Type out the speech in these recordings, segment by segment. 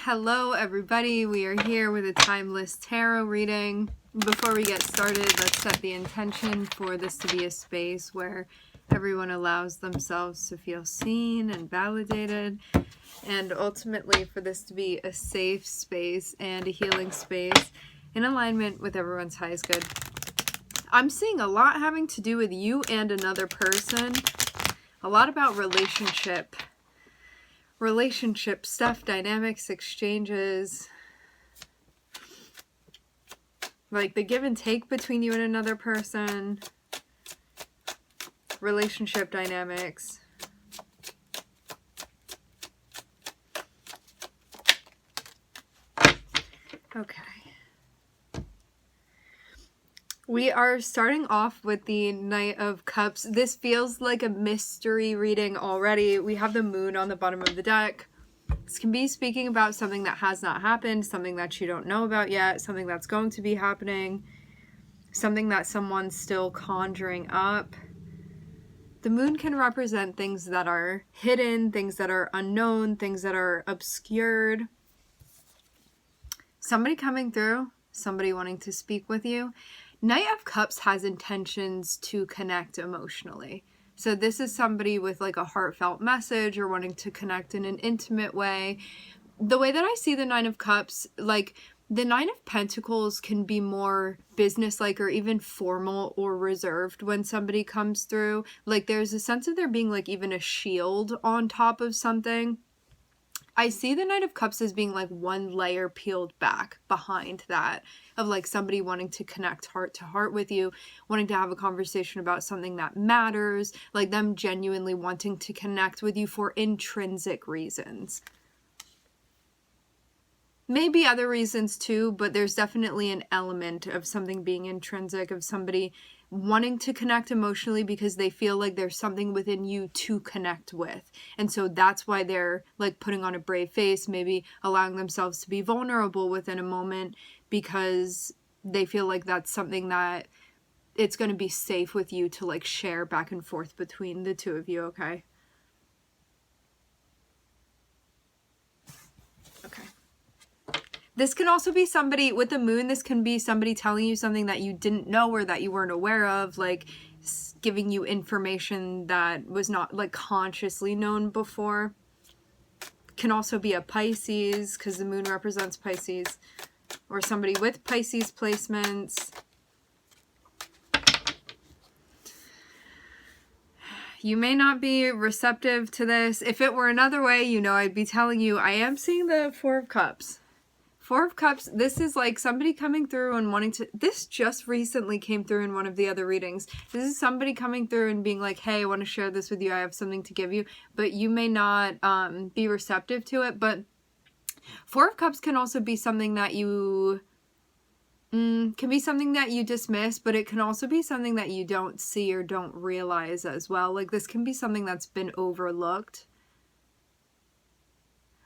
Hello everybody, we are here with a timeless tarot reading. Before we get started, let's set the intention for this to be a space where everyone allows themselves to feel seen and validated, and ultimately for this to be a safe space and a healing space in alignment with everyone's highest good. I'm seeing a lot having to do with you and another person, a lot about relationship stuff, dynamics, exchanges, like the give and take between you and another person, relationship dynamics. Okay. We are starting off with the Knight of Cups. This feels like a mystery reading already. We have the moon on the bottom of the deck. This can be speaking about something that has not happened, something that you don't know about yet, something that's going to be happening, something that someone's still conjuring up. The moon can represent things that are hidden, things that are unknown, things that are obscured. Somebody coming through, somebody wanting to speak with you. Knight of Cups has intentions to connect emotionally. So this is somebody with like a heartfelt message or wanting to connect in an intimate way. The way that I see the Nine of Cups, like the Nine of Pentacles can be more business-like or even formal or reserved when somebody comes through. Like there's a sense of there being like even a shield on top of something. I see the Knight of Cups as being like one layer peeled back behind that, of like somebody wanting to connect heart to heart with you, wanting to have a conversation about something that matters, like them genuinely wanting to connect with you for intrinsic reasons. Maybe other reasons too, but there's definitely an element of something being intrinsic, of somebody wanting to connect emotionally because they feel like there's something within you to connect with. And so that's why they're like putting on a brave face, maybe allowing themselves to be vulnerable within a moment because they feel like that's something that it's going to be safe with you to like share back and forth between the two of you, okay? Okay. This can also be somebody with the moon. This can be somebody telling you something that you didn't know or that you weren't aware of, like giving you information that was not like consciously known before. Can also be a Pisces because the moon represents Pisces, or somebody with Pisces placements. You may not be receptive to this. If it were another way, you know, I'd be telling you. I am seeing the Four of Cups. Four of Cups, this is like somebody coming through and wanting to... This just recently came through in one of the other readings. This is somebody coming through and being like, hey, I want to share this with you. I have something to give you. But you may not be receptive to it. But Four of Cups can also be something that you... can be something that you dismiss, but it can also be something that you don't see or don't realize as well. Like this can be something that's been overlooked.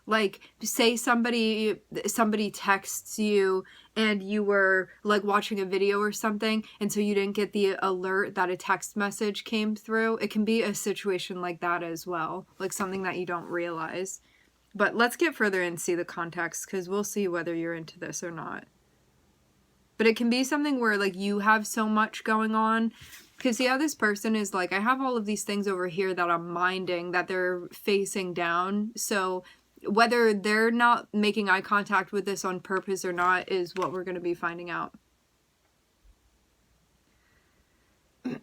Like, say somebody texts you and you were like watching a video or something, and so you didn't get the alert that a text message came through. It can be a situation like that as well, like something that you don't realize. But let's get further and see the context, because we'll see whether you're into this or not. But it can be something where like you have so much going on. Because see how this person is like, I have all of these things over here that I'm minding, that they're facing down. So whether they're not making eye contact with this on purpose or not is what we're going to be finding out.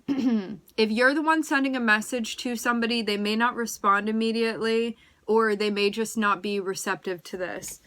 If you're the one sending a message to somebody, they may not respond immediately, or they may just not be receptive to this.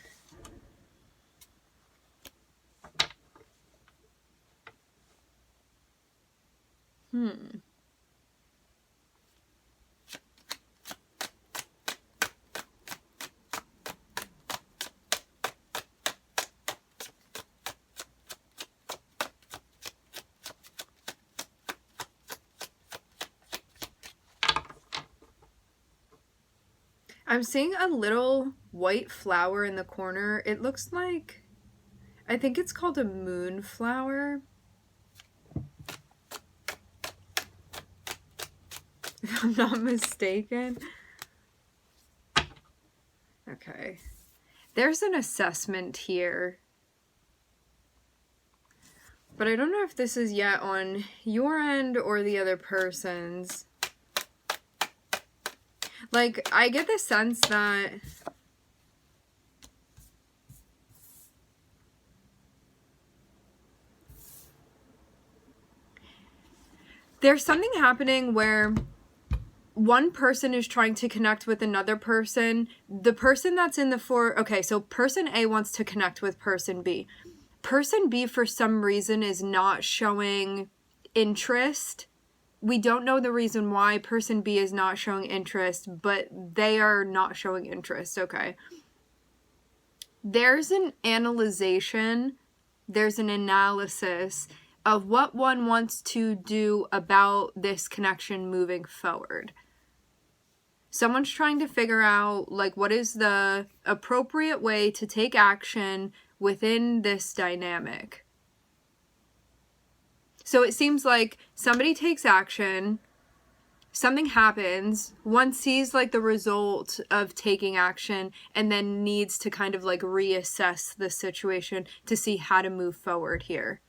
I'm seeing a little white flower in the corner. It looks like, I think it's called a moonflower. If I'm not mistaken. Okay. There's an assessment here. But I don't know if this is yet on your end or the other person's. Like, I get the sense that there's something happening where one person is trying to connect with another person. The person that's in the okay, so person A wants to connect with person B. Person B, for some reason, is not showing interest. We don't know the reason why person B is not showing interest, but they are not showing interest, okay? There's an analyzation, there's an analysis of what one wants to do about this connection moving forward. Someone's trying to figure out, like, what is the appropriate way to take action within this dynamic. So it seems like somebody takes action, something happens, one sees like the result of taking action, and then needs to kind of like reassess the situation to see how to move forward here.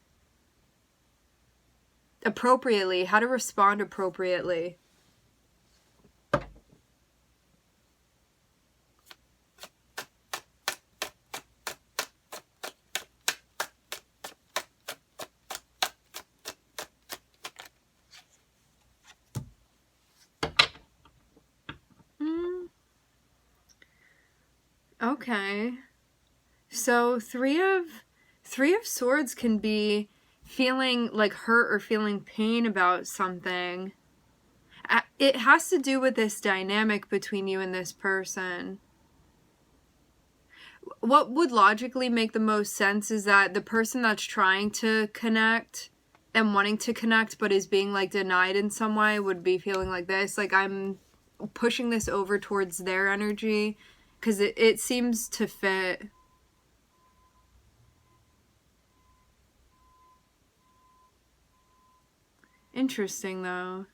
Appropriately, how to respond appropriately. Okay. So three of swords can be feeling like hurt or feeling pain about something. It has to do with this dynamic between you and this person. What would logically make the most sense is that the person that's trying to connect and wanting to connect but is being like denied in some way would be feeling like this. Like, I'm pushing this over towards their energy because it seems to fit. Interesting, though.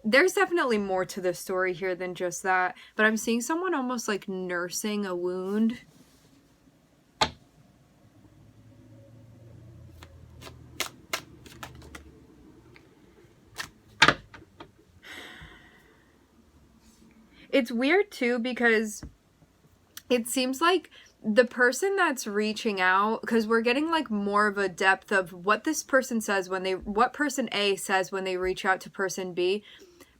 There's definitely more to the story here than just that, but I'm seeing someone almost like nursing a wound. It's weird too because it seems like the person that's reaching out, because we're getting like more of a depth of what this person says what person A says when they reach out to person B.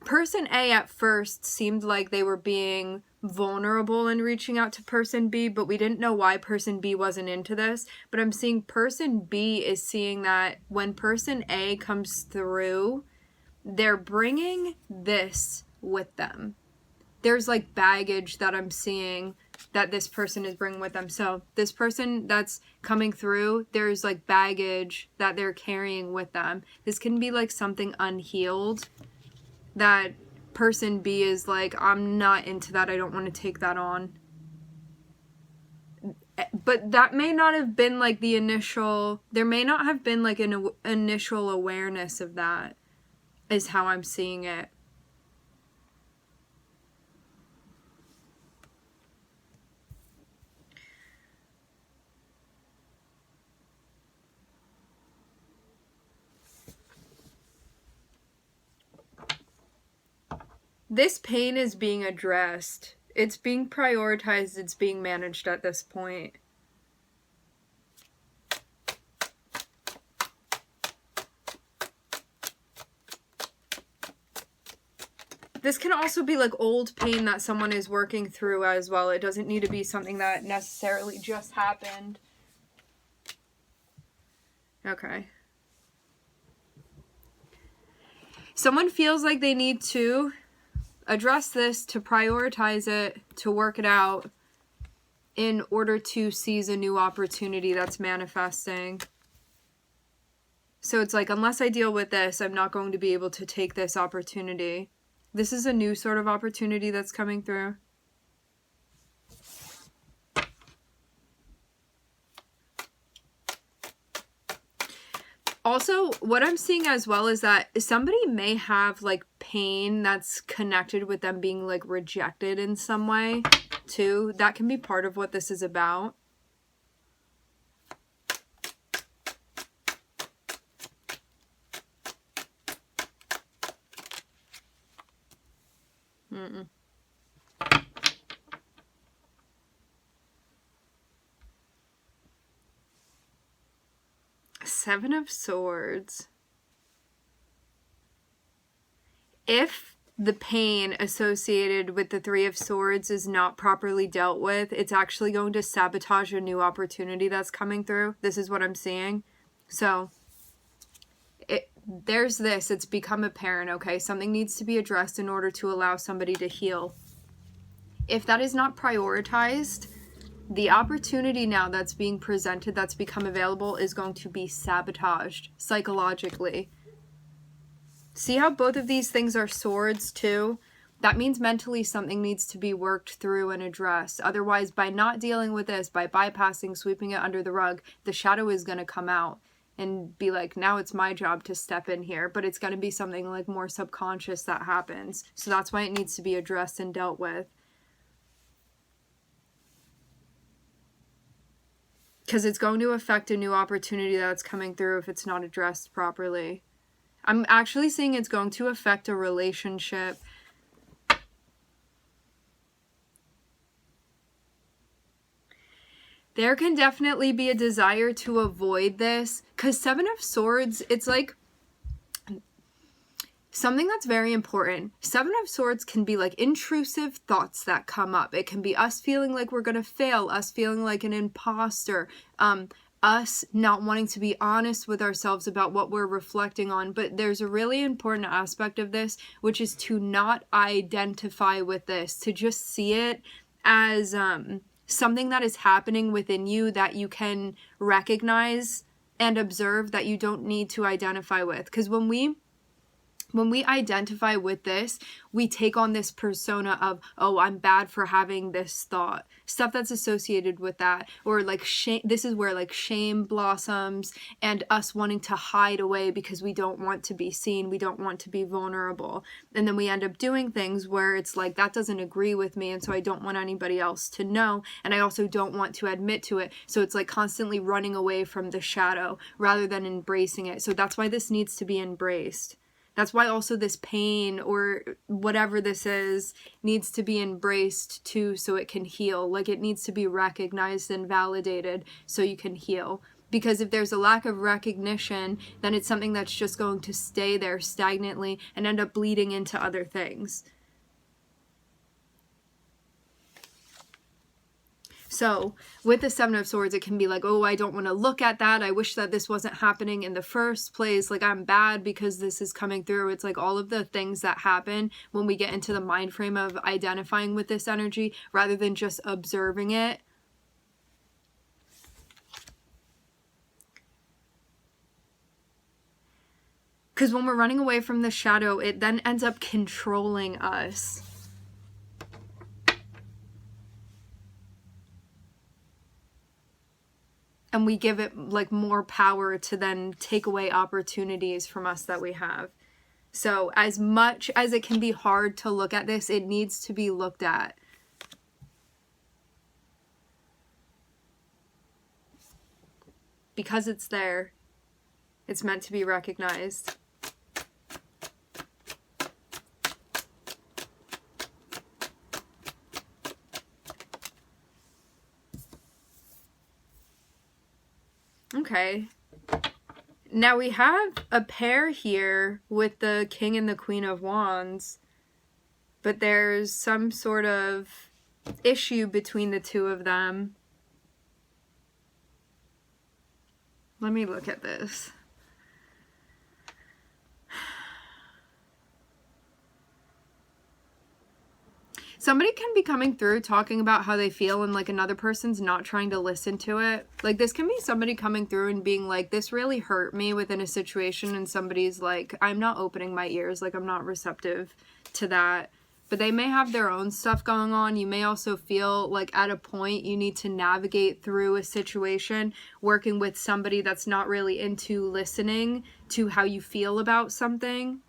Person A at first seemed like they were being vulnerable in reaching out to person B, but we didn't know why person B wasn't into this. But I'm seeing person B is seeing that when person A comes through, they're bringing this with them. There's like baggage that I'm seeing that this person is bringing with them. So this person that's coming through, there's like baggage that they're carrying with them. This can be like something unhealed that person B is like, I'm not into that. I don't want to take that on. But that may not have been like the initial, there may not have been like an initial awareness of that, is how I'm seeing it. This pain is being addressed. It's being prioritized. It's being managed at this point. This can also be like old pain that someone is working through as well. It doesn't need to be something that necessarily just happened. Okay. Someone feels like they need to address this, to prioritize it, to work it out in order to seize a new opportunity that's manifesting. So it's like, unless I deal with this, I'm not going to be able to take this opportunity. This is a new sort of opportunity that's coming through. Also, what I'm seeing as well is that somebody may have like pain that's connected with them being like rejected in some way. too. That can be part of what this is about. Seven of Swords. If the pain associated with the Three of Swords is not properly dealt with, it's actually going to sabotage a new opportunity that's coming through. This is what I'm seeing. So there's this. It's become apparent, okay? Something needs to be addressed in order to allow somebody to heal. If that is not prioritized, the opportunity now that's being presented, that's become available, is going to be sabotaged psychologically. See how both of these things are swords too? That means mentally something needs to be worked through and addressed. Otherwise, by not dealing with this, by bypassing, sweeping it under the rug, the shadow is going to come out and be like, now it's my job to step in here. But it's going to be something like more subconscious that happens. So that's why it needs to be addressed and dealt with. Because it's going to affect a new opportunity that's coming through if it's not addressed properly. I'm actually seeing it's going to affect a relationship. There can definitely be a desire to avoid this. Because Seven of Swords, it's like something that's very important. Seven of Swords can be like intrusive thoughts that come up. It can be us feeling like we're going to fail, us feeling like an imposter, us not wanting to be honest with ourselves about what we're reflecting on. But there's a really important aspect of this, which is to not identify with this, to just see it as something that is happening within you that you can recognize and observe, that you don't need to identify with. Because when we identify with this, we take on this persona of, oh, I'm bad for having this thought. Stuff that's associated with that. Or like shame. This is where like shame blossoms, and us wanting to hide away because we don't want to be seen. We don't want to be vulnerable. And then we end up doing things where it's like, that doesn't agree with me. And so I don't want anybody else to know. And I also don't want to admit to it. So it's like constantly running away from the shadow rather than embracing it. So that's why this needs to be embraced. That's why also this pain or whatever this is needs to be embraced too, so it can heal. Like, it needs to be recognized and validated so you can heal. Because if there's a lack of recognition, then it's something that's just going to stay there stagnantly and end up bleeding into other things. So with the Seven of Swords, it can be like, oh, I don't want to look at that. I wish that this wasn't happening in the first place. Like, I'm bad because this is coming through. It's like all of the things that happen when we get into the mind frame of identifying with this energy rather than just observing it. Because when we're running away from the shadow, it then ends up controlling us. And we give it like more power to then take away opportunities from us that we have. So as much as it can be hard to look at this, it needs to be looked at. Because it's there. It's meant to be recognized. Okay. Now we have a pair here with the King and the Queen of Wands, but there's some sort of issue between the two of them. Let me look at this. Somebody can be coming through talking about how they feel and like another person's not trying to listen to it. Like, this can be somebody coming through and being like, this really hurt me within a situation, and somebody's like, I'm not opening my ears, like I'm not receptive to that. But they may have their own stuff going on. You may also feel like at a point you need to navigate through a situation working with somebody that's not really into listening to how you feel about something.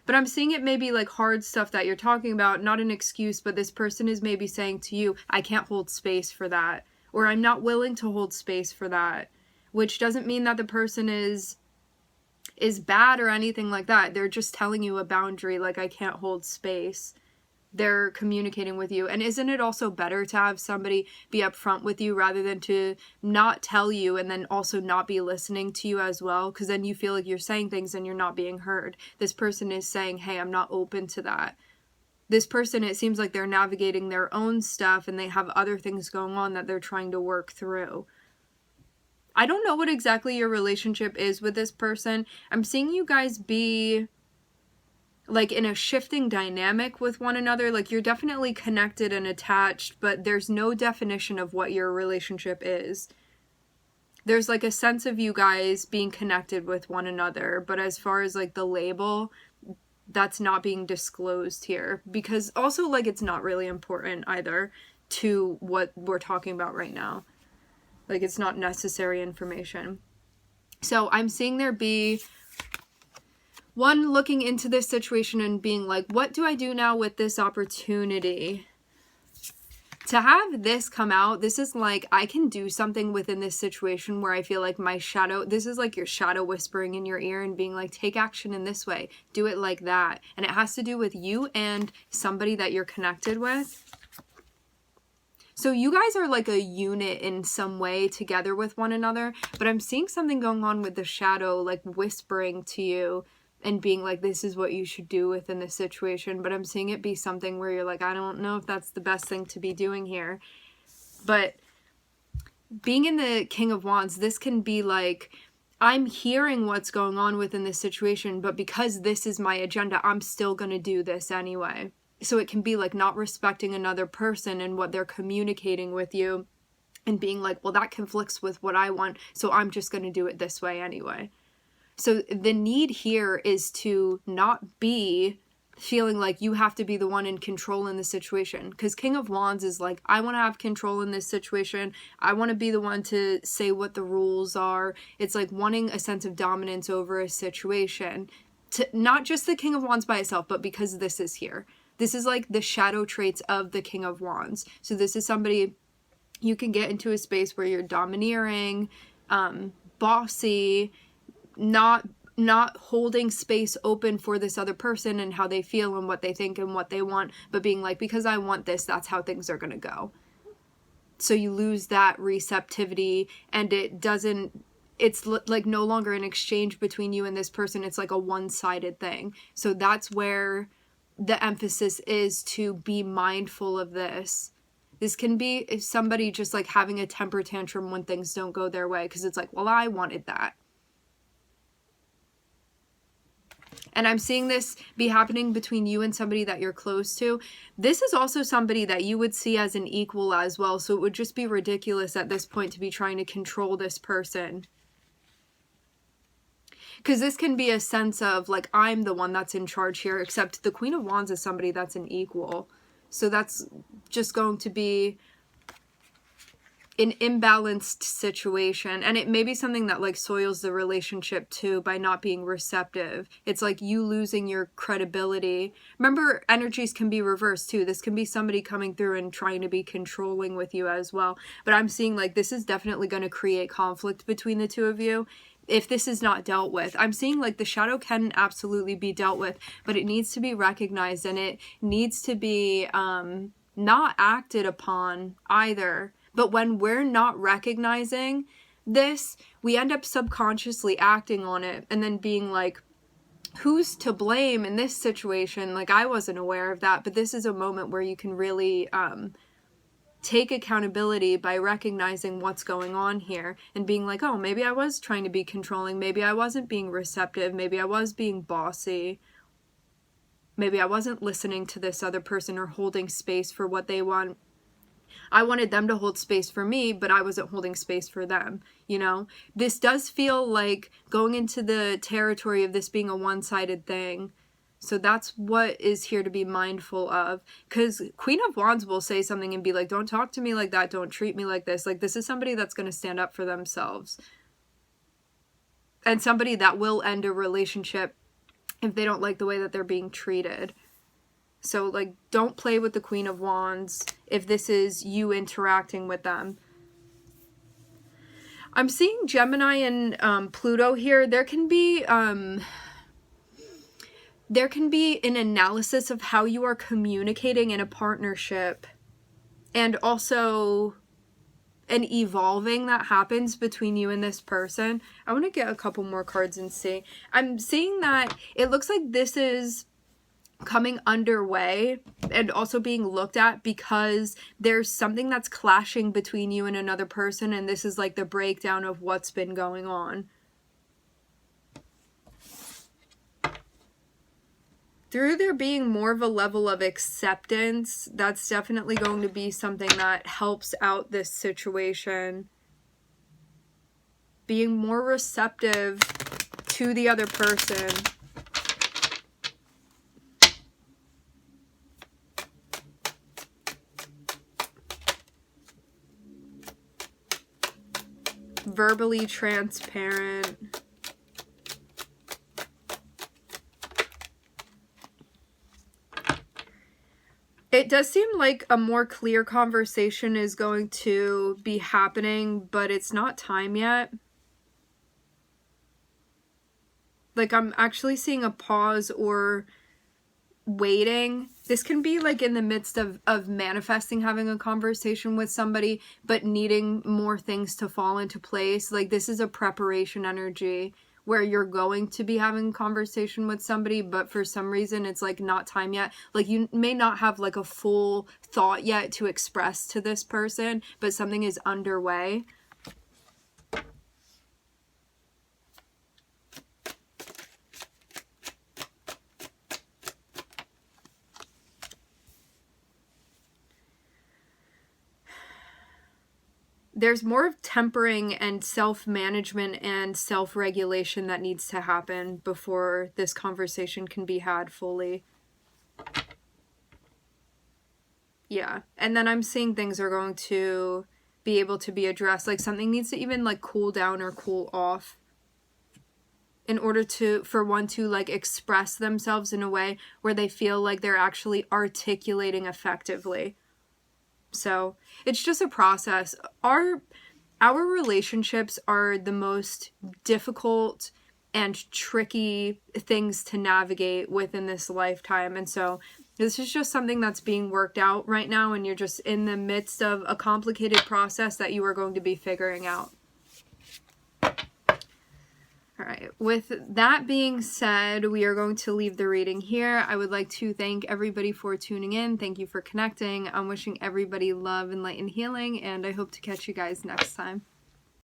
But I'm seeing it maybe like hard stuff that you're talking about, not an excuse, but this person is maybe saying to you, I can't hold space for that, or I'm not willing to hold space for that, which doesn't mean that the person is bad or anything like that. They're just telling you a boundary, like, I can't hold space. They're communicating with you. And isn't it also better to have somebody be upfront with you rather than to not tell you and then also not be listening to you as well? Because then you feel like you're saying things and you're not being heard. This person is saying, hey, I'm not open to that. This person, it seems like they're navigating their own stuff and they have other things going on that they're trying to work through. I don't know what exactly your relationship is with this person. I'm seeing you guys be like in a shifting dynamic with one another. Like, you're definitely connected and attached, but there's no definition of what your relationship is. There's like a sense of you guys being connected with one another, but as far as like the label, that's not being disclosed here, because also like it's not really important either to what we're talking about right now. Like, it's not necessary information. So I'm seeing there be one looking into this situation and being like, what do I do now with this opportunity? To have this come out, this is like, I can do something within this situation where I feel like my shadow, this is like your shadow whispering in your ear and being like, take action in this way, do it like that. And it has to do with you and somebody that you're connected with. So you guys are like a unit in some way together with one another, but I'm seeing something going on with the shadow, like whispering to you and being like, this is what you should do within this situation. But I'm seeing it be something where you're like, I don't know if that's the best thing to be doing here. But being in the King of Wands, this can be like, I'm hearing what's going on within this situation, but because this is my agenda, I'm still going to do this anyway. So it can be like not respecting another person and what they're communicating with you and being like, well, that conflicts with what I want, so I'm just going to do it this way anyway. So the need here is to not be feeling like you have to be the one in control in the situation. Because King of Wands is like, I want to have control in this situation. I want to be the one to say what the rules are. It's like wanting a sense of dominance over a situation. To, not just the King of Wands by itself, but because this is here. This is like the shadow traits of the King of Wands. So this is somebody you can get into a space where you're domineering, bossy, not holding space open for this other person and how they feel and what they think and what they want, but being like, because I want this, that's how things are going to go. So you lose that receptivity, and it's like no longer an exchange between you and this person. It's like a one-sided thing. So that's where the emphasis is, to be mindful of this. This can be if somebody just like having a temper tantrum when things don't go their way, because it's like, well, I wanted that. And I'm seeing this be happening between you and somebody that you're close to. This is also somebody that you would see as an equal as well. So it would just be ridiculous at this point to be trying to control this person. Because this can be a sense of like, I'm the one that's in charge here, except the Queen of Wands is somebody that's an equal. So that's just going to be an imbalanced situation, and it may be something that like soils the relationship too by not being receptive. It's like you losing your credibility. Remember, energies can be reversed too. This can be somebody coming through and trying to be controlling with you as well. But I'm seeing like this is definitely going to create conflict between the two of you if this is not dealt with. I'm seeing like the shadow can absolutely be dealt with, but it needs to be recognized, and it needs to be not acted upon either. But when we're not recognizing this, we end up subconsciously acting on it and then being like, who's to blame in this situation? Like, I wasn't aware of that. But this is a moment where you can really take accountability by recognizing what's going on here and being like, oh, maybe I was trying to be controlling. Maybe I wasn't being receptive. Maybe I was being bossy. Maybe I wasn't listening to this other person or holding space for what they want. I wanted them to hold space for me, but I wasn't holding space for them, you know? This does feel like going into the territory of this being a one-sided thing. So that's what is here to be mindful of. Because Queen of Wands will say something and be like, don't talk to me like that. Don't treat me like this. Like, this is somebody that's going to stand up for themselves. And somebody that will end a relationship if they don't like the way that they're being treated. So, like, don't play with the Queen of Wands if this is you interacting with them. I'm seeing Gemini and Pluto here. There can be an analysis of how you are communicating in a partnership, and also an evolving that happens between you and this person. I want to get a couple more cards and see. I'm seeing that it looks like this is coming underway and also being looked at because there's something that's clashing between you and another person, and this is like the breakdown of what's been going on. Through there being more of a level of acceptance, that's definitely going to be something that helps out this situation. Being more receptive to the other person. Verbally transparent. It does seem like a more clear conversation is going to be happening, but it's not time yet. Like, I'm actually seeing a pause or waiting. This can be like in the midst of manifesting having a conversation with somebody, but needing more things to fall into place. Like, this is a preparation energy where you're going to be having a conversation with somebody, but for some reason it's like not time yet. Like, you may not have like a full thought yet to express to this person, but something is underway. There's more of tempering and self-management and self-regulation that needs to happen before this conversation can be had fully. Yeah. And then I'm seeing things are going to be able to be addressed. Like, something needs to even like cool down or cool off in order for one to like express themselves in a way where they feel like they're actually articulating effectively. So it's just a process. Our relationships are the most difficult and tricky things to navigate within this lifetime. And so this is just something that's being worked out right now, and you're just in the midst of a complicated process that you are going to be figuring out. All right, with that being said, we are going to leave the reading here. I would like to thank everybody for tuning in. Thank you for connecting. I'm wishing everybody love and light and healing, and I hope to catch you guys next time.